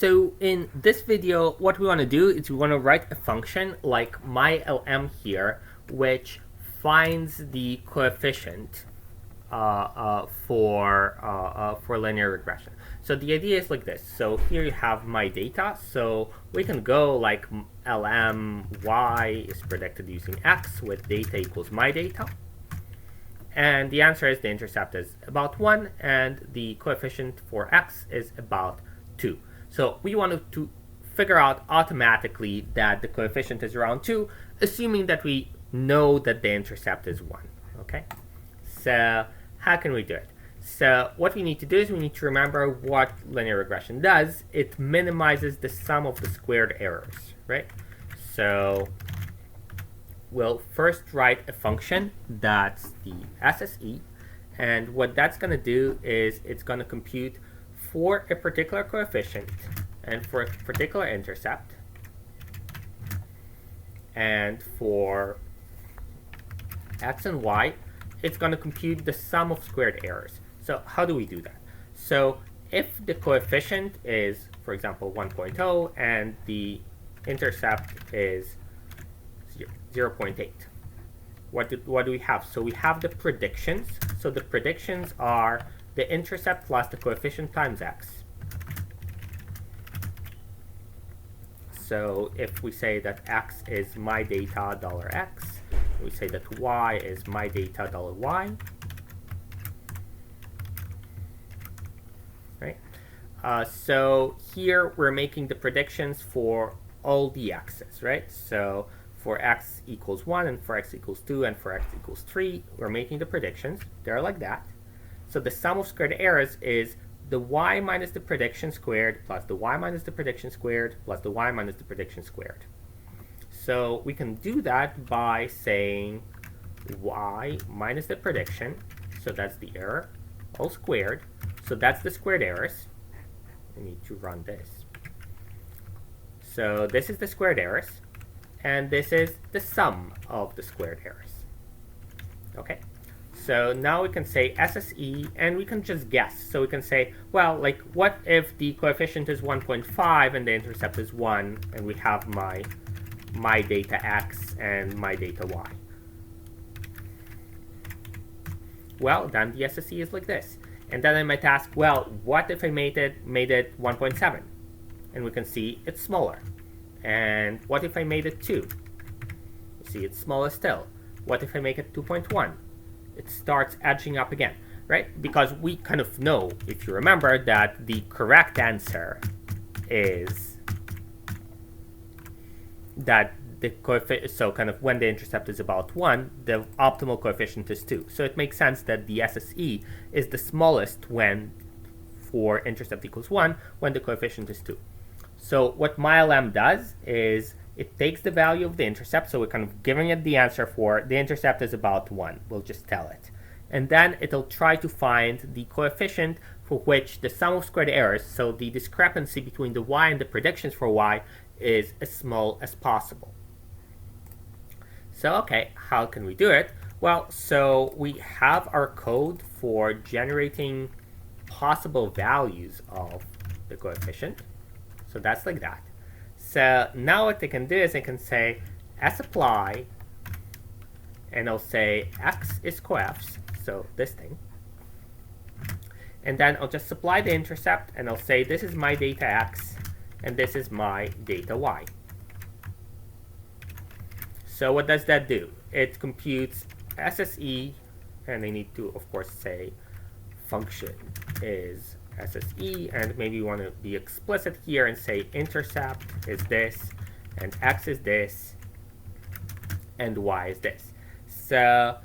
So in this video, what we want to do is we want to write a function like mylm here, which finds the coefficient for linear regression. So the idea is like this. So here you have my data. So we can go like lm y is predicted using x with data equals my data. And the answer is the intercept is about 1, and the coefficient for x is about 2. So we wanted to figure out automatically that the coefficient is around 2, assuming that we know that the intercept is 1. Okay? So how can we do it? So what we need to do is we need to remember what linear regression does. It minimizes the sum of the squared errors, right? So we'll first write a function that's the SSE, and what that's going to do is it's going to compute for a particular coefficient and for a particular intercept, and for x and y, it's going to compute the sum of squared errors. So how do we do that? So if the coefficient is, for example, 1.0 and the intercept is 0.8, what do we have? So we have the predictions. So the predictions are the intercept plus the coefficient times x. So if we say that x is my data $x, we say that y is my data $y, right? So here we're making the predictions for all the x's, right? So for x equals 1 and for x equals 2 and for x equals 3, we're making the predictions. They're like that. So the sum of squared errors is the y minus the prediction squared plus the y minus the prediction squared plus the y minus the prediction squared. So we can do that by saying y minus the prediction, so that's the error, all squared. So that's the squared errors. I need to run this. So this is the squared errors, and this is the sum of the squared errors. Okay? So now we can say SSE, and we can just guess. So we can say, well, like, what if the coefficient is 1.5 and the intercept is 1, and we have my data x and my data y? Well, then the SSE is like this. And then I might ask, well, what if I made it 1.7? And we can see it's smaller. And what if I made it 2? You see it's smaller still. What if I make it 2.1? It starts edging up again, right? Because we kind of know, if you remember, that the correct answer is that the coefficient, so kind of when the intercept is about 1, the optimal coefficient is 2. So it makes sense that the SSE is the smallest when for intercept equals 1 when the coefficient is 2. So what mylm does is it takes the value of the intercept, so we're kind of giving it the answer for the intercept is about 1. We'll just tell it. And then it'll try to find the coefficient for which the sum of squared errors, so the discrepancy between the y and the predictions for y, is as small as possible. So, okay, how can we do it? Well, so we have our code for generating possible values of the coefficient. So that's like that. So now what I can do is I can say sapply, and I'll say x is coefs, so this thing. And then I'll just supply the intercept, and I'll say this is my data x, and this is my data y. So what does that do? It computes SSE, and I need to, of course, say function is SSE, and maybe you want to be explicit here and say intercept is this, and x is this, and y is this. So